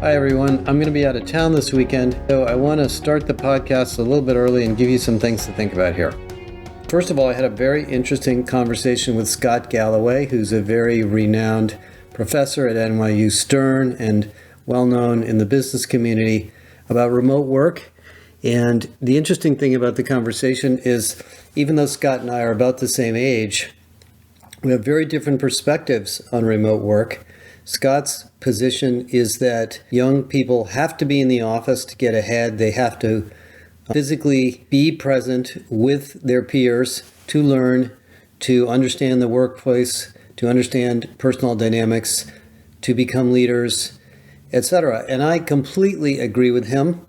Hi everyone, I'm going to be out of town this weekend, so I want to start the podcast a little bit early and give you some things to think about here. First of all, I had a very interesting conversation with Scott Galloway, who's a very renowned professor at NYU Stern and well-known in the business community about remote work. And the interesting thing about the conversation is, even though Scott and I are about the same age, we have very different perspectives on remote work. Scott's position is that young people have to be in the office to get ahead. They have to physically be present with their peers to learn, to understand the workplace, to understand personal dynamics, to become leaders, etc. And I completely agree with him.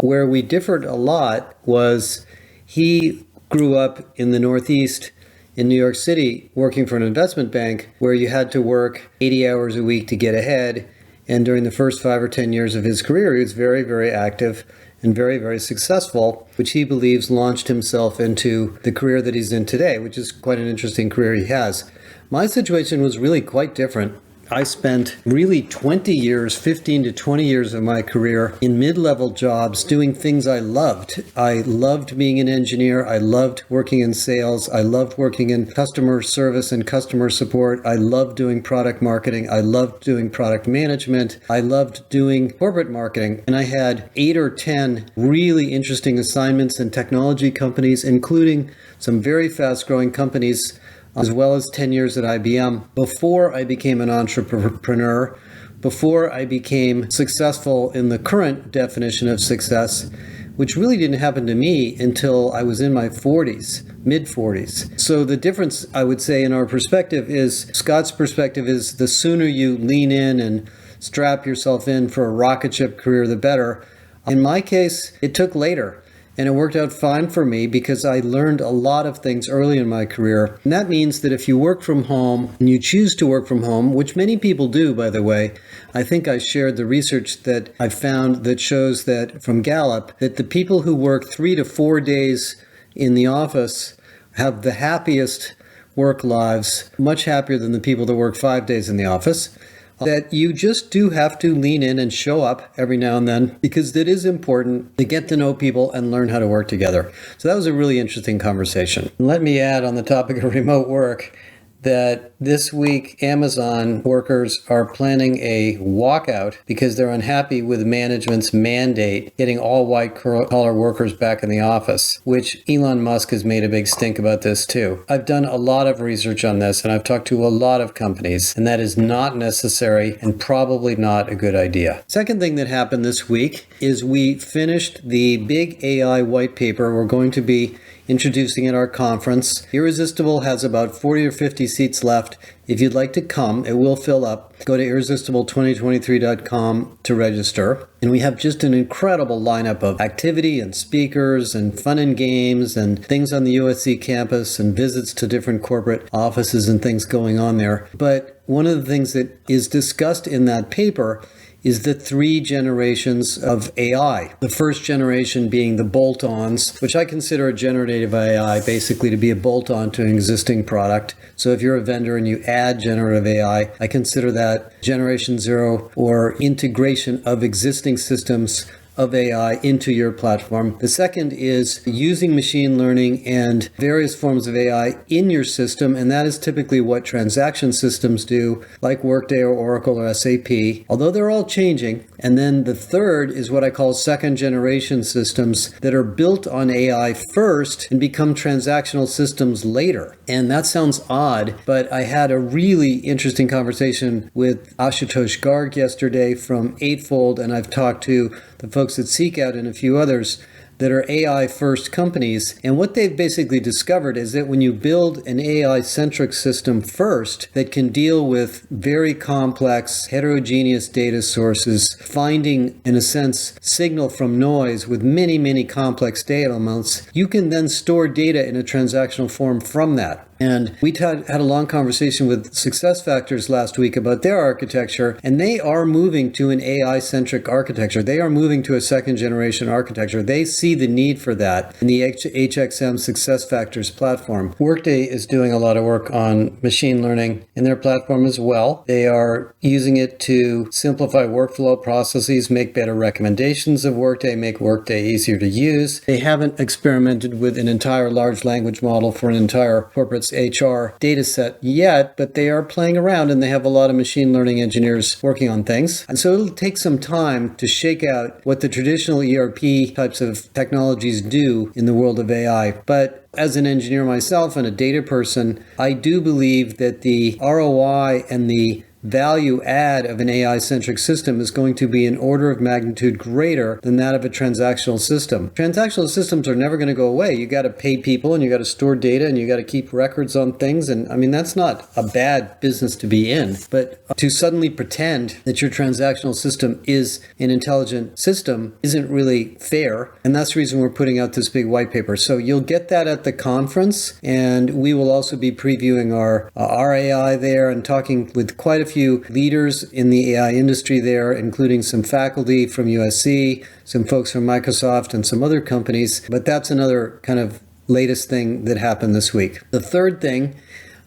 Where we differed a lot was he grew up in the Northeast in New York City working for an investment bank where you had to work 80 hours a week to get ahead. And during the first 5 or 10 years of his career, he was very, very active and very, very successful, which he believes launched himself into the career that he's in today, which is quite an interesting career he has. My situation was really quite different. I spent really 20 years, 15 to 20 years of my career in mid-level jobs doing things I loved. I loved being an engineer. I loved working in sales. I loved working in customer service and customer support. I loved doing product marketing. I loved doing product management. I loved doing corporate marketing. And I had 8 or 10 really interesting assignments in technology companies, including some very fast-growing companies, as well as 10 years at IBM, before I became an entrepreneur, before I became successful in the current definition of success, which really didn't happen to me until I was in my 40s, mid-40s. So the difference, I would say, in our perspective is, Scott's perspective is the sooner you lean in and strap yourself in for a rocket ship career, the better. In my case, it took later. And it worked out fine for me because I learned a lot of things early in my career. And that means that if you work from home and you choose to work from home, which many people do, by the way, I think I shared the research that I found that shows that from Gallup, that the people who work 3 to 4 days in the office have the happiest work lives, much happier than the people that work 5 days in the office. That you just do have to lean in and show up every now and then, because it is important to get to know people and learn how to work together. So that was a really interesting conversation. Let me add on the topic of remote work that this week Amazon workers are planning a walkout because they're unhappy with management's mandate getting all white-collar workers back in the office, which Elon Musk has made a big stink about this too. I've done a lot of research on this and I've talked to a lot of companies, and that is not necessary and probably not a good idea. Second thing that happened this week is we finished the big AI white paper we're going to be introducing at our conference. Irresistible has about 40 or 50 seats left. If you'd like to come, it will fill up. Go to irresistible2023.com to register. And we have just an incredible lineup of activity and speakers and fun and games and things on the USC campus and visits to different corporate offices and things going on there. But one of the things that is discussed in that paper is the 3 generations of AI. The first generation being the bolt-ons, which I consider a generative AI basically to be a bolt-on to an existing product. So if you're a vendor and you add generative AI, I consider that generation 0 or integration of existing systems of AI into your platform. The second is using machine learning and various forms of AI in your system, and that is typically what transaction systems do, like Workday or Oracle or SAP, although they're all changing. And then the third is what I call second generation systems that are built on AI first and become transactional systems later. And that sounds odd, but I had a really interesting conversation with Ashutosh Garg yesterday from Eightfold, and I've talked to the folks at Seekout and a few others that are AI-first companies. And what they've basically discovered is that when you build an AI-centric system first that can deal with very complex, heterogeneous data sources, finding, in a sense, signal from noise with many, many complex data elements, you can then store data in a transactional form from that. And we had a long conversation with SuccessFactors last week about their architecture, and they are moving to an AI-centric architecture. They are moving to a second-generation architecture. They see the need for that in the HXM SuccessFactors platform. Workday is doing a lot of work on machine learning in their platform as well. They are using it to simplify workflow processes, make better recommendations of Workday, make Workday easier to use. They haven't experimented with an entire large language model for an entire corporate's HR data set yet, but they are playing around and they have a lot of machine learning engineers working on things. And so it'll take some time to shake out what the traditional ERP types of technologies do in the world of AI. But as an engineer myself and a data person, I do believe that the ROI and the value add of an AI-centric system is going to be an order of magnitude greater than that of a transactional system. Transactional systems are never going to go away. You got to pay people and you got to store data and you got to keep records on things. And I mean, that's not a bad business to be in. But to suddenly pretend that your transactional system is an intelligent system isn't really fair. And that's the reason we're putting out this big white paper. So you'll get that at the conference. And we will also be previewing our AI there and talking with quite a few leaders in the AI industry there, including some faculty from USC, some folks from Microsoft, and some other companies. But that's another kind of latest thing that happened this week. The third thing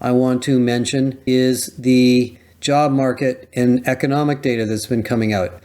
I want to mention is the job market and economic data that's been coming out.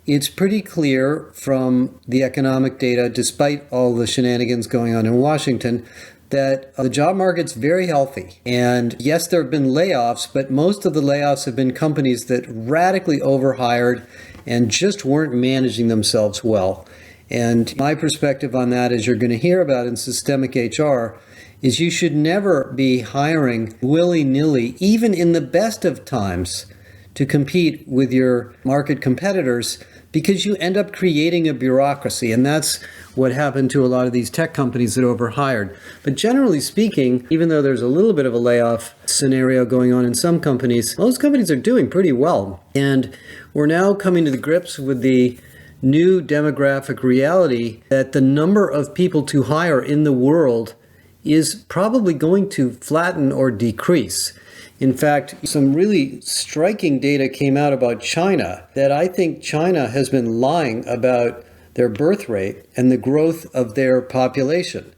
It's pretty clear from the economic data, despite all the shenanigans going on in Washington, that the job market's very healthy. And yes, there have been layoffs, but most of the layoffs have been companies that radically overhired and just weren't managing themselves well. And my perspective on that, as you're going to hear about in systemic HR, is you should never be hiring willy-nilly, even in the best of times, to compete with your market competitors, because you end up creating a bureaucracy. And that's what happened to a lot of these tech companies that overhired. But generally speaking, even though there's a little bit of a layoff scenario going on in some companies, most companies are doing pretty well. And we're now coming to the grips with the new demographic reality that the number of people to hire in the world is probably going to flatten or decrease. In fact, some really striking data came out about China that I think China has been lying about their birth rate and the growth of their population.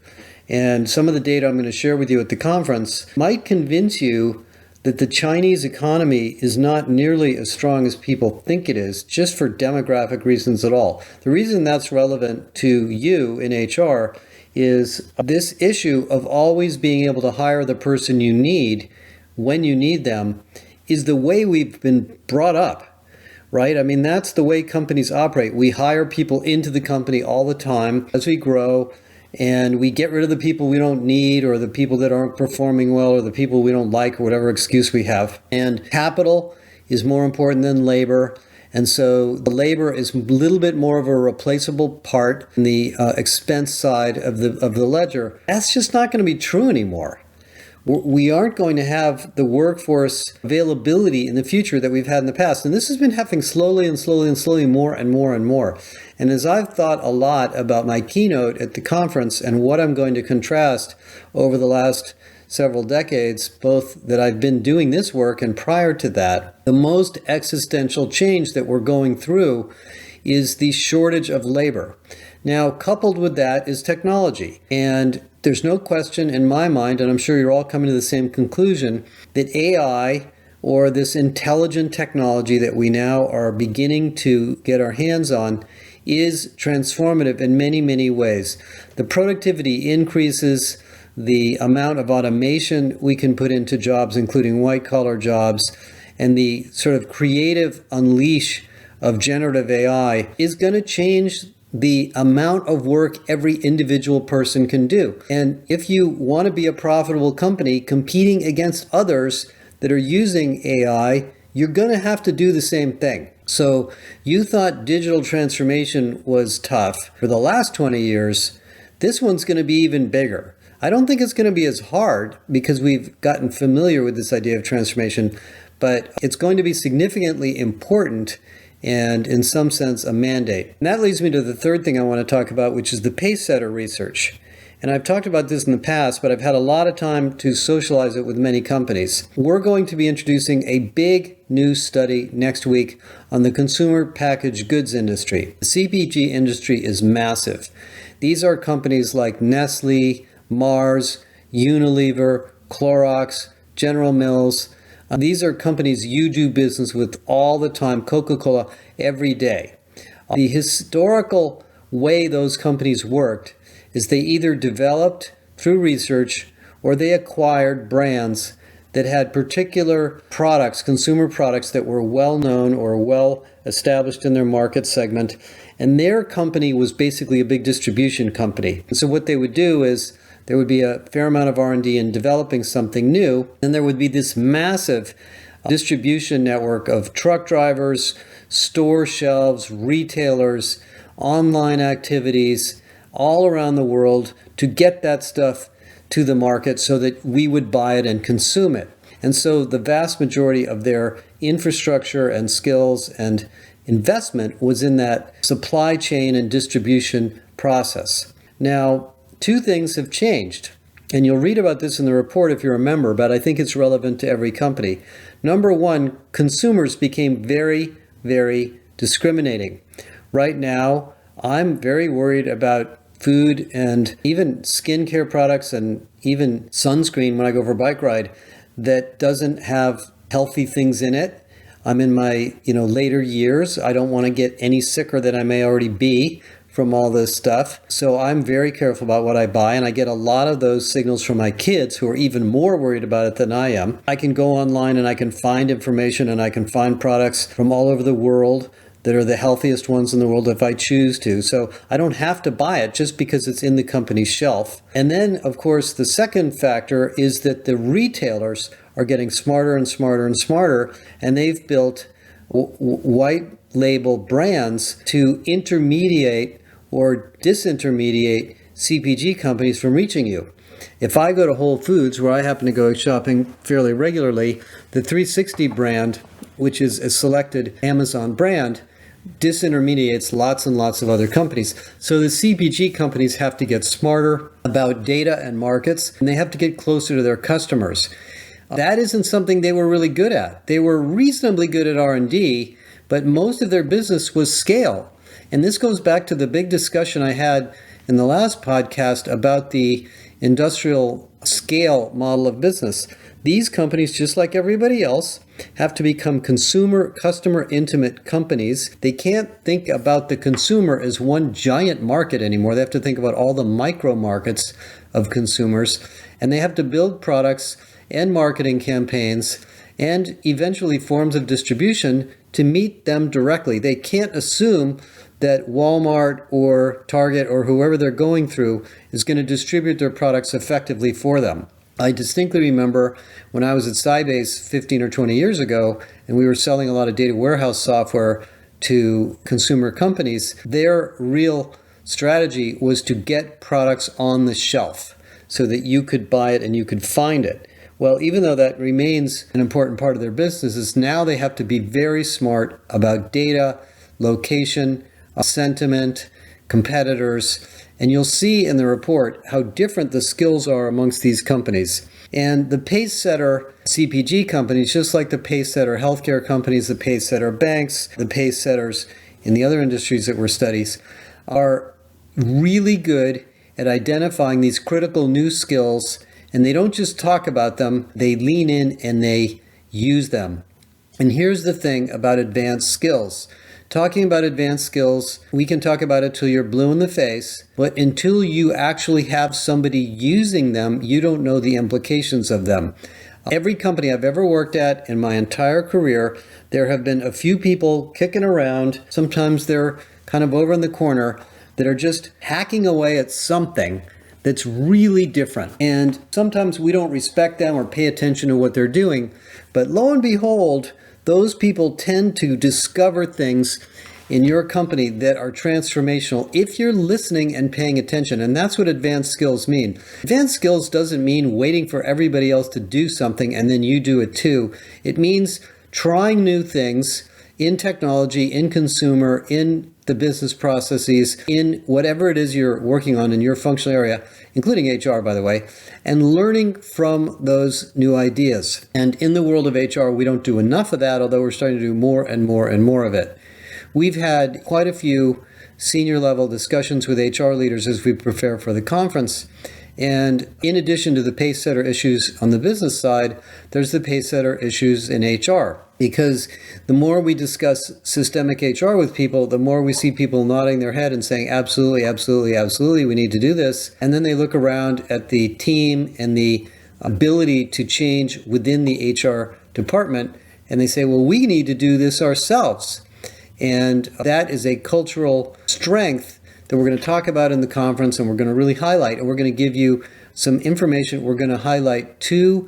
And some of the data I'm going to share with you at the conference might convince you that the Chinese economy is not nearly as strong as people think it is, just for demographic reasons at all. The reason that's relevant to you in HR is this issue of always being able to hire the person you need when you need them is the way we've been brought up, right? I mean, that's the way companies operate. We hire people into the company all the time as we grow, and we get rid of the people we don't need or the people that aren't performing well or the people we don't like or whatever excuse we have. And capital is more important than labor. And so the labor is a little bit more of a replaceable part in the expense side of the ledger. That's just not going to be true anymore. We aren't going to have the workforce availability in the future that we've had in the past. And this has been happening slowly and slowly and slowly more and more and more. And as I've thought a lot about my keynote at the conference and what I'm going to contrast over the last several decades, both that I've been doing this work and prior to that, the most existential change that we're going through is the shortage of labor. Now, coupled with that is technology. And there's no question in my mind, and I'm sure you're all coming to the same conclusion, that AI, or this intelligent technology that we now are beginning to get our hands on, is transformative in many, many ways. The productivity increases, the amount of automation we can put into jobs, including white-collar jobs, and the sort of creative unleash of generative AI is going to change the amount of work every individual person can do. And if you want to be a profitable company competing against others that are using AI, you're going to have to do the same thing. So you thought digital transformation was tough for the last 20 years. This one's going to be even bigger. I don't think it's going to be as hard because we've gotten familiar with this idea of transformation, but it's going to be significantly important and in some sense a mandate. And that leads me to the third thing I want to talk about, which is the Pacesetter research. And I've talked about this in the past, but I've had a lot of time to socialize it with many companies. We're going to be introducing a big new study next week on the consumer packaged goods industry. The CPG industry is massive. These are companies like Nestle, Mars, Unilever, Clorox, General Mills. These are companies you do business with all the time, Coca-Cola, every day. The historical way those companies worked is they either developed through research or they acquired brands that had particular products, consumer products that were well known or well established in their market segment. And their company was basically a big distribution company. And so what they would do is there would be a fair amount of R&D in developing something new, and there would be this massive distribution network of truck drivers, store shelves, retailers, online activities all around the world to get that stuff to the market so that we would buy it and consume it. And so the vast majority of their infrastructure and skills and investment was in that supply chain and distribution process. Now, two things have changed, and you'll read about this in the report if you're a member, but I think it's relevant to every company. Number one, consumers became very, very discriminating. Right now, I'm very worried about food and even skincare products and even sunscreen when I go for a bike ride that doesn't have healthy things in it. I'm in my later years. I don't want to get any sicker than I may already be from all this stuff. So I'm very careful about what I buy, and I get a lot of those signals from my kids who are even more worried about it than I am. I can go online and I can find information and I can find products from all over the world that are the healthiest ones in the world if I choose to. So I don't have to buy it just because it's in the company's shelf. And then, of course, the second factor is that the retailers are getting smarter and smarter and smarter, and they've built white label brands to intermediate or disintermediate CPG companies from reaching you. If I go to Whole Foods, where I happen to go shopping fairly regularly, the 360 brand, which is a selected Amazon brand, disintermediates lots and lots of other companies. So the CPG companies have to get smarter about data and markets, and they have to get closer to their customers. That isn't something they were really good at. They were reasonably good at R&D, but most of their business was scale. And this goes back to the big discussion I had in the last podcast about the industrial scale model of business. These companies, just like everybody else, have to become customer intimate companies. They can't think about the consumer as one giant market anymore. They have to think about all the micro markets of consumers, and they have to build products and marketing campaigns and eventually forms of distribution to meet them directly. They can't assume that Walmart or Target or whoever they're going through is going to distribute their products effectively for them. I distinctly remember when I was at Sybase 15 or 20 years ago, and we were selling a lot of data warehouse software to consumer companies, their real strategy was to get products on the shelf so that you could buy it and you could find it. Well, even though that remains an important part of their business, is now they have to be very smart about data, location, sentiment, competitors, and you'll see in the report how different the skills are amongst these companies. And the pace-setter CPG companies, just like the pace-setter healthcare companies, the pace-setter banks, the pace-setters in the other industries that were studies, are really good at identifying these critical new skills, and they don't just talk about them, they lean in and they use them. And here's the thing about advanced skills. Talking about advanced skills, we can talk about it till you're blue in the face, but until you actually have somebody using them, you don't know the implications of them. Every company I've ever worked at in my entire career, there have been a few people kicking around. Sometimes they're kind of over in the corner that are just hacking away at something that's really different. And sometimes we don't respect them or pay attention to what they're doing. But lo and behold, those people tend to discover things in your company that are transformational if you're listening and paying attention. And that's what advanced skills mean. Advanced skills doesn't mean waiting for everybody else to do something and then you do it too. It means trying new things in technology, in consumer, in the business processes in whatever it is you're working on in your functional area, including HR, by the way, and learning from those new ideas. And in the world of HR, we don't do enough of that, although we're starting to do more and more and more of it. We've had quite a few senior level discussions with HR leaders as we prepare for the conference. And in addition to the pace setter issues on the business side, there's the pace setter issues in HR. Because the more we discuss systemic HR with people, the more we see people nodding their head and saying, absolutely, absolutely, absolutely, we need to do this. And then they look around at the team and the ability to change within the HR department, and they say, well, we need to do this ourselves. And that is a cultural strength that we're going to talk about in the conference, and we're going to really highlight, and we're going to give you some information. We're going to highlight 2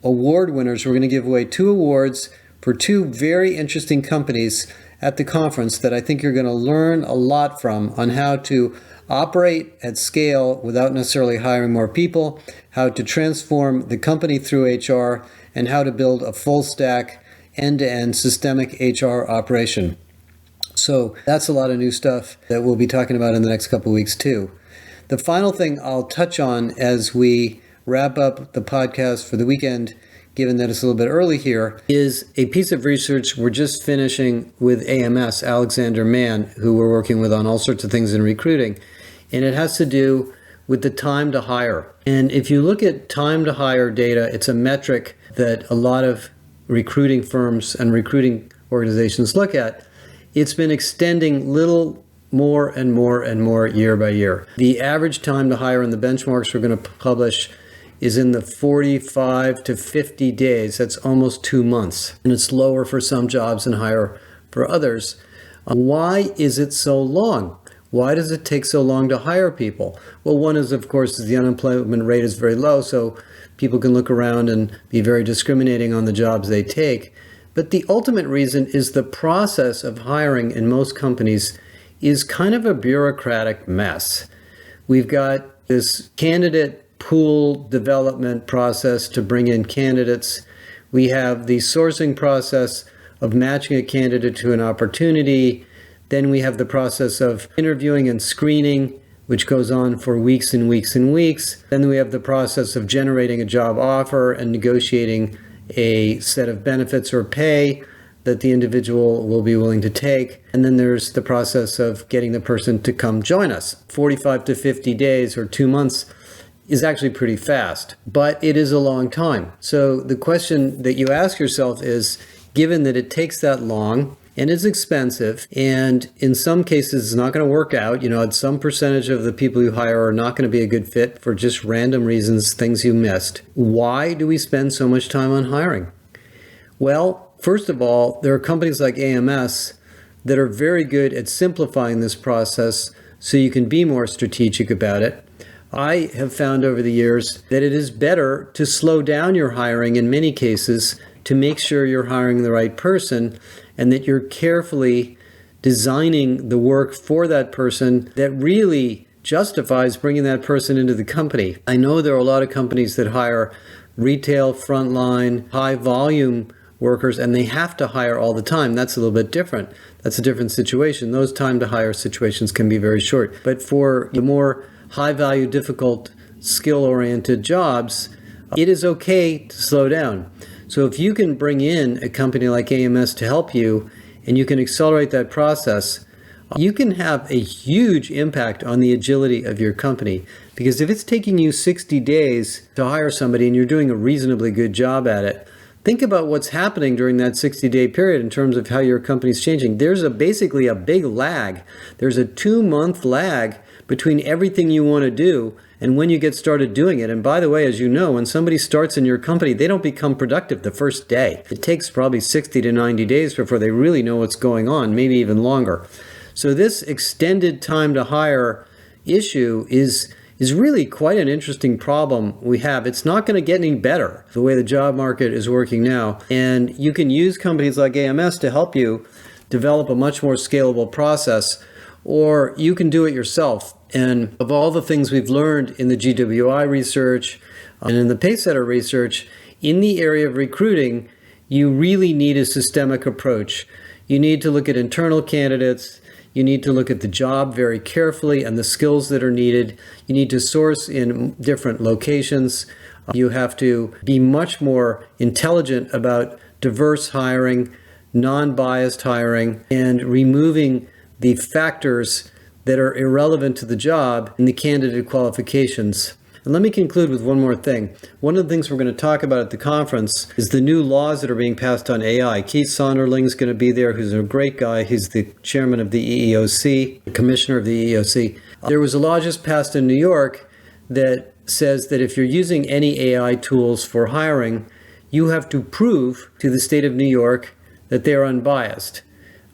award winners. We're going to give away 2 awards for 2 very interesting companies at the conference that I think you're going to learn a lot from on how to operate at scale without necessarily hiring more people, how to transform the company through HR, and how to build a full stack end-to-end systemic HR operation. So that's a lot of new stuff that we'll be talking about in the next couple of weeks too. The final thing I'll touch on as we wrap up the podcast for the weekend, given that it's a little bit early here, is a piece of research we're just finishing with AMS, Alexander Mann, who we're working with on all sorts of things in recruiting. And it has to do with the time to hire. And if you look at time to hire data, it's a metric that a lot of recruiting firms and recruiting organizations look at. It's been extending little more and more and more year by year. The average time to hire in the benchmarks we're going to publish is in the 45 to 50 days. That's almost 2 months. And it's lower for some jobs and higher for others. Why is it so long? Why does it take so long to hire people? Well, one is, of course, the unemployment rate is very low, so people can look around and be very discriminating on the jobs they take. But the ultimate reason is the process of hiring in most companies is kind of a bureaucratic mess. We've got this candidate pool development process to bring in candidates. We have the sourcing process of matching a candidate to an opportunity. Then we have the process of interviewing and screening, which goes on for weeks and weeks and weeks. Then we have the process of generating a job offer and negotiating a set of benefits or pay that the individual will be willing to take. And then there's the process of getting the person to come join us. 45 to 50 days or 2 months is actually pretty fast, but it is a long time. So the question that you ask yourself is, given that it takes that long and it's expensive, and in some cases it's not going to work out, some percentage of the people you hire are not going to be a good fit for just random reasons, things you missed. Why do we spend so much time on hiring? Well, first of all, there are companies like AMS that are very good at simplifying this process so you can be more strategic about it. I have found over the years that it is better to slow down your hiring in many cases to make sure you're hiring the right person and that you're carefully designing the work for that person that really justifies bringing that person into the company. I know there are a lot of companies that hire retail, frontline, high volume workers, and they have to hire all the time. That's a little bit different. That's a different situation. Those time to hire situations can be very short. But for the more high value, difficult, skill-oriented jobs, it is okay to slow down. So if you can bring in a company like AMS to help you, and you can accelerate that process, you can have a huge impact on the agility of your company. Because if it's taking you 60 days to hire somebody and you're doing a reasonably good job at it, think about what's happening during that 60-day period in terms of how your company's changing. There's basically a big lag. There's a 2-month lag between everything you want to do and when you get started doing it. And by the way, as you know, when somebody starts in your company, they don't become productive the first day. It takes probably 60 to 90 days before they really know what's going on, maybe even longer. So this extended time to hire issue is really quite an interesting problem we have. It's not going to get any better the way the job market is working now. And you can use companies like AMS to help you develop a much more scalable process, or you can do it yourself. And of all the things we've learned in the GWI research and in the Pacesetter research, in the area of recruiting, you really need a systemic approach. You need to look at internal candidates. You need to look at the job very carefully and the skills that are needed. You need to source in different locations. You have to be much more intelligent about diverse hiring, non-biased hiring, and removing the factors that are irrelevant to the job in the candidate qualifications. And let me conclude with one more thing. One of the things we're going to talk about at the conference is the new laws that are being passed on AI. Keith Sonderling is going to be there, who's a great guy. He's the chairman of the EEOC, the commissioner of the EEOC. There was a law just passed in New York that says that if you're using any AI tools for hiring, you have to prove to the state of New York that they are unbiased.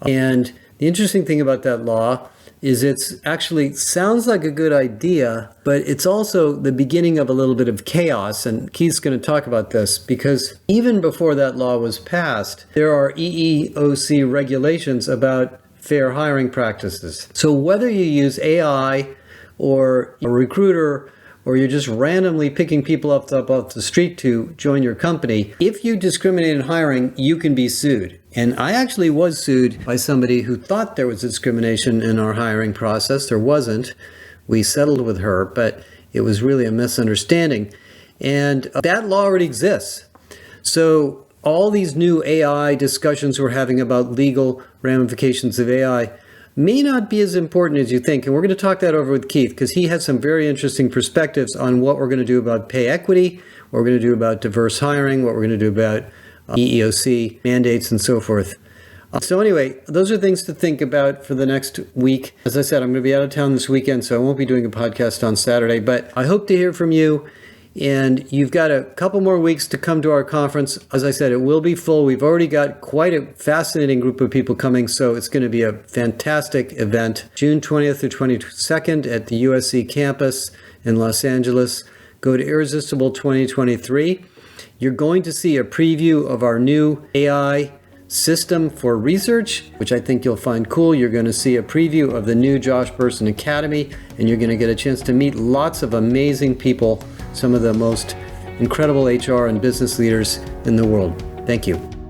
And the interesting thing about that law is it's actually sounds like a good idea, but it's also the beginning of a little bit of chaos. And Keith's going to talk about this because even before that law was passed, there are EEOC regulations about fair hiring practices. So whether you use AI or a recruiter or you're just randomly picking people up off the street to join your company, if you discriminate in hiring, you can be sued. And I actually was sued by somebody who thought there was discrimination in our hiring process. There wasn't. We settled with her, but it was really a misunderstanding. And that law already exists. So all these new AI discussions we're having about legal ramifications of AI may not be as important as you think. And we're going to talk that over with Keith because he has some very interesting perspectives on what we're going to do about pay equity, what we're going to do about diverse hiring, what we're going to do about EEOC mandates and so forth. So anyway, those are things to think about for the next week. As I said, I'm going to be out of town this weekend, so I won't be doing a podcast on Saturday, but I hope to hear from you. And you've got a couple more weeks to come to our conference. As I said, it will be full. We've already got quite a fascinating group of people coming, so it's going to be a fantastic event. June 20th through 22nd at the USC campus in Los Angeles. Go to Irresistible 2023. You're going to see a preview of our new AI system for research, which I think you'll find cool. You're going to see a preview of the new Josh Bersin Academy, and you're going to get a chance to meet lots of amazing people, some of the most incredible HR and business leaders in the world. Thank you.